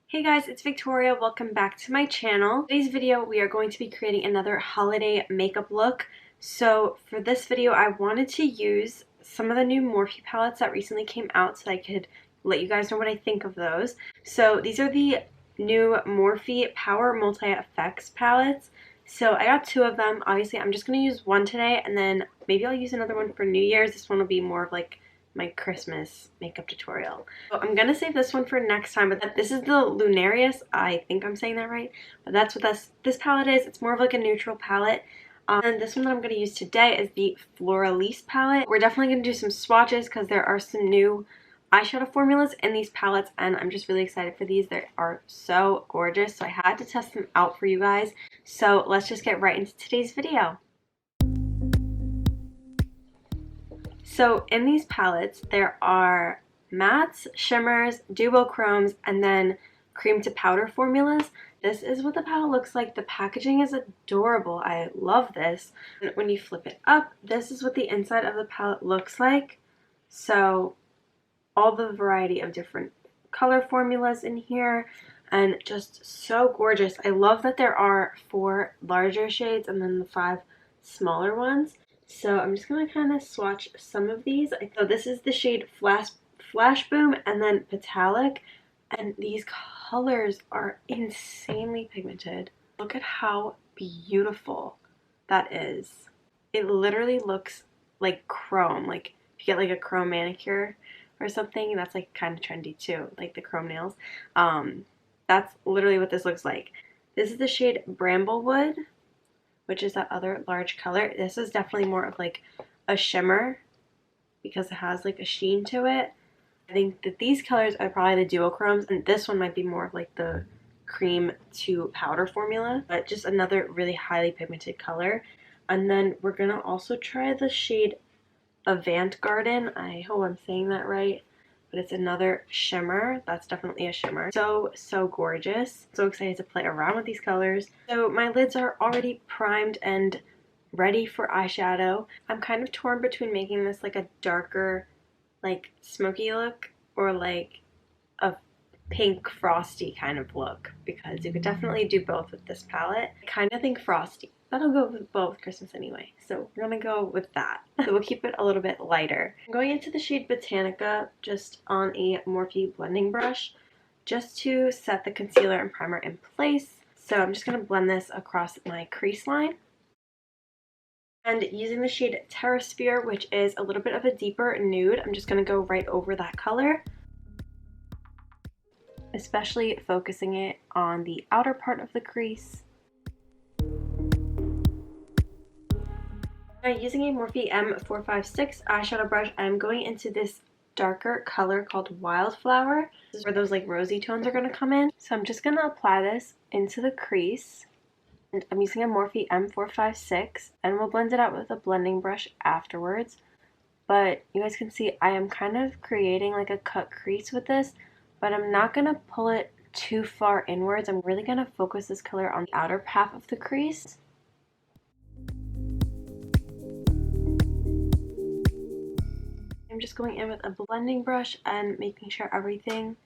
Hey guys, it's Victoria. Welcome back to my channel. In today's video, we are going to be creating another holiday makeup look. So for this video, I wanted to use some of the new Morphe palettes that recently came out so I could let you guys know what I think of those. So these are the new Morphe Power Multi-Effects palettes. So I got two of them. Obviously, I'm just going to use one today, and then maybe I'll use another one for New Year's. This one will be more of like my Christmas makeup tutorial. So I'm gonna save this one for next time, but this is the Lunarius. I think I'm saying that right, but that's what this palette is. It's more of like a neutral palette. And this one that I'm going to use today is the Floralisse palette. We're definitely going to do some swatches because there are some new eyeshadow formulas in these palettes, and I'm just really excited for these. They are so gorgeous, so I had to test them out for you guys. So let's just get right into today's video. So in these palettes, there are mattes, shimmers, duochromes, and then cream to powder formulas. This is what the palette looks like. The packaging is adorable. I love this. And when you flip it up, this is what the inside of the palette looks like. So all the variety of different color formulas in here, and just so gorgeous. I love that there are 4 larger shades and then the 5 smaller ones. So I'm just going to kind of swatch some of these. So this is the shade Flash Boom and then Metallic. And these colors are insanely pigmented. Look at how beautiful that is. It literally looks like chrome. Like if you get like a chrome manicure or something, that's like kind of trendy too. Like the chrome nails. That's literally what this looks like. This is the shade Bramblewood, which is that other large color. This is definitely more of like a shimmer because it has like a sheen to it. I think that these colors are probably the duochromes, and this one might be more of like the cream to powder formula, but just another really highly pigmented color. And then we're gonna also try the shade Avant Garden. I hope I'm saying that right, but it's another shimmer. That's definitely a shimmer. So gorgeous. So excited to play around with these colors. So my lids are already primed and ready for eyeshadow. I'm kind of torn between making this like a darker, like smoky look, or like a pink frosty kind of look, because you could definitely do both with this palette. I kind of think frosty. That'll go with both Christmas anyway, so we're gonna go with that. So we'll keep it a little bit lighter. I'm going into the shade Botanica just on a Morphe blending brush just to set the concealer and primer in place. So I'm just gonna blend this across my crease line. And using the shade Terrasphere, which is a little bit of a deeper nude, I'm just going to go right over that color, especially focusing it on the outer part of the crease. Now, using a Morphe M456 eyeshadow brush, I'm going into this darker color called Wildflower. This is where those like rosy tones are going to come in. So I'm just going to apply this into the crease. And I'm using a Morphe M456, and we'll blend it out with a blending brush afterwards. But you guys can see I am kind of creating like a cut crease with this, but I'm not going to pull it too far inwards. I'm really going to focus this color on the outer half of the crease. I'm just going in with a blending brush and making sure everything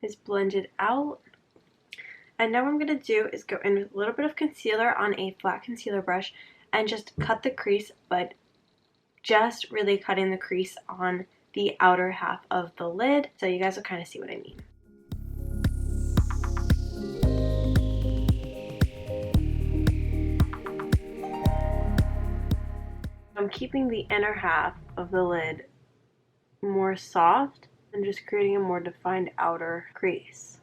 is blended out. And now what I'm going to do is go in with a little bit of concealer on a flat concealer brush and just cut the crease, but just really cutting the crease on the outer half of the lid, so you guys will kind of see what I mean. I'm keeping the inner half of the lid more soft and just creating a more defined outer crease.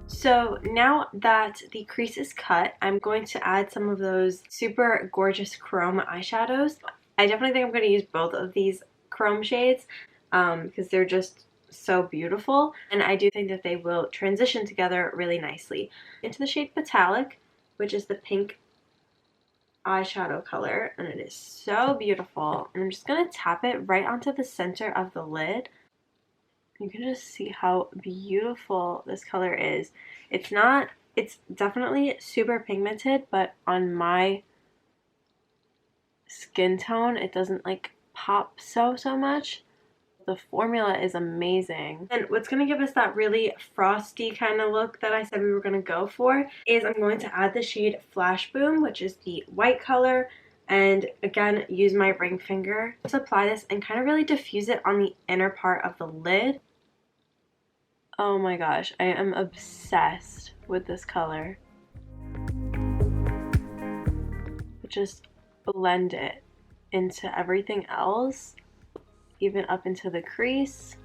So now that the crease is cut, I'm going to add some of those super gorgeous chrome eyeshadows. I definitely think I'm going to use both of these chrome shades because they're just so beautiful, and I do think that they will transition together really nicely. Into the shade Metallic, which is the pink eyeshadow color, and it is so beautiful. And I'm just going to tap it right onto the center of the lid. You can just see how beautiful this color is. It's definitely super pigmented, but on my skin tone, it doesn't like pop so much. The formula is amazing. And what's going to give us that really frosty kind of look that I said we were going to go for is I'm going to add the shade Flash Boom, which is the white color. And again, use my ring finger to apply this and kind of really diffuse it on the inner part of the lid. Oh my gosh, I am obsessed with this color. Just blend it into everything else, even up into the crease.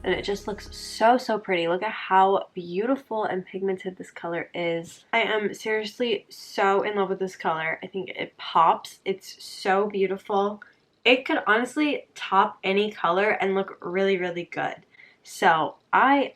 And it just looks so pretty. Look at how beautiful and pigmented this color is. I am seriously so in love with this color. I think it pops. It's so beautiful. It could honestly top any color and look really good. So I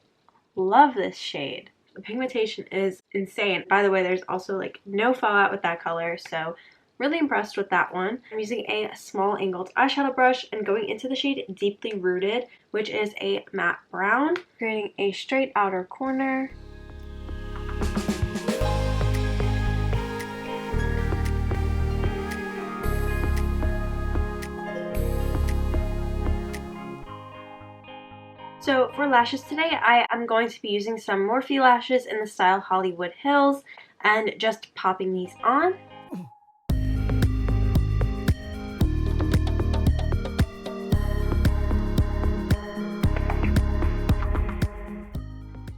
love this shade. The pigmentation is insane. By the way, there's also like no fallout with that color, so really impressed with that one. I'm using a small angled eyeshadow brush and going into the shade Deeply Rooted, which is a matte brown, creating a straight outer corner. So for lashes today, I am going to be using some Morphe lashes in the style Hollywood Hills and just popping these on.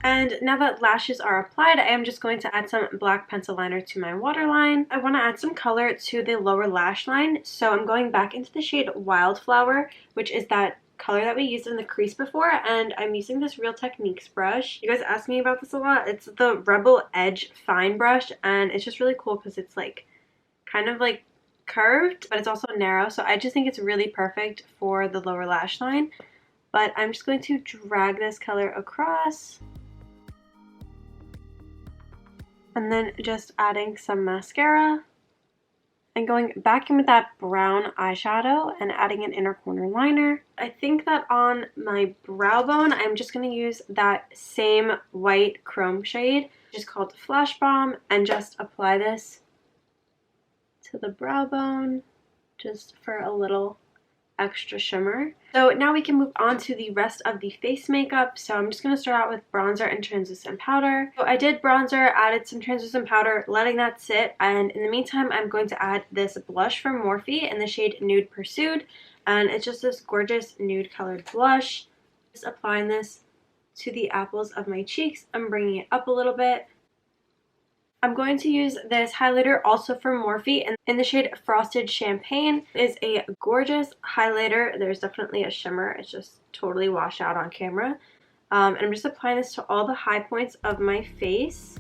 And now that lashes are applied, I am just going to add some black pencil liner to my waterline. I want to add some color to the lower lash line, so I'm going back into the shade Wildflower, which is that color that we used in the crease before, and I'm using this Real Techniques brush. You guys ask me about this a lot. It's the Rebel Edge Fine brush, and it's just really cool because it's like kind of like curved, but it's also narrow, so I just think it's really perfect for the lower lash line. But I'm just going to drag this color across, and then just adding some mascara and going back in with that brown eyeshadow and adding an inner corner liner. I think that on my brow bone, I'm just going to use that same white chrome shade, which is called Flash Bomb, and just apply this to the brow bone just for a little extra shimmer. So now we can move on to the rest of the face makeup. So I'm just going to start out with bronzer and translucent powder. So I did bronzer, added some translucent powder, letting that sit, and in the meantime I'm going to add this blush from Morphe in the shade Nude Pursued, and it's just this gorgeous nude colored blush. Just applying this to the apples of my cheeks. I'm bringing it up a little bit. I'm going to use this highlighter also from Morphe in the shade Frosted Champagne. It is a gorgeous highlighter. There's definitely a shimmer. It's just totally washed out on camera. And I'm just applying this to all the high points of my face.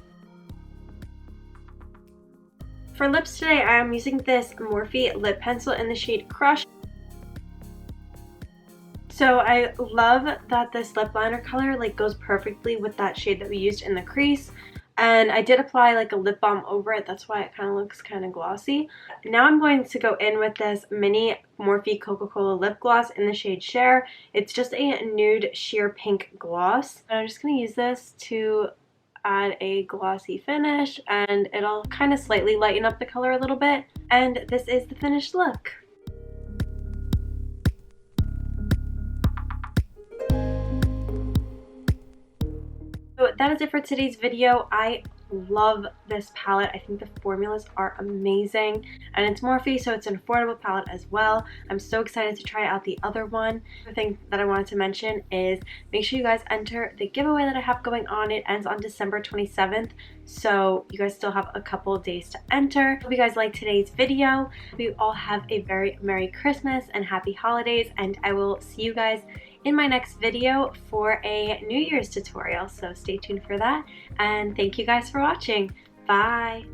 For lips today, I am using this Morphe lip pencil in the shade Crush. So I love that this lip liner color like goes perfectly with that shade that we used in the crease. And I did apply like a lip balm over it. That's why it kind of looks kind of glossy. Now I'm going to go in with this mini Morphe Coca-Cola lip gloss in the shade Share. It's just a nude sheer pink gloss. And I'm just going to use this to add a glossy finish, and it'll kind of slightly lighten up the color a little bit. And this is the finished look. So that is it for today's video. I love this palette. I think the formulas are amazing, and it's Morphe, so it's an affordable palette as well. I'm so excited to try out the other one. The thing that I wanted to mention is make sure you guys enter the giveaway that I have going on. It ends on December 27th, so you guys still have a couple of days to enter. Hope you guys liked today's video. Hope you all have a very Merry Christmas and Happy Holidays, and I will see you guys in my next video for a New Year's tutorial, so stay tuned for that, and thank you guys for watching. Bye!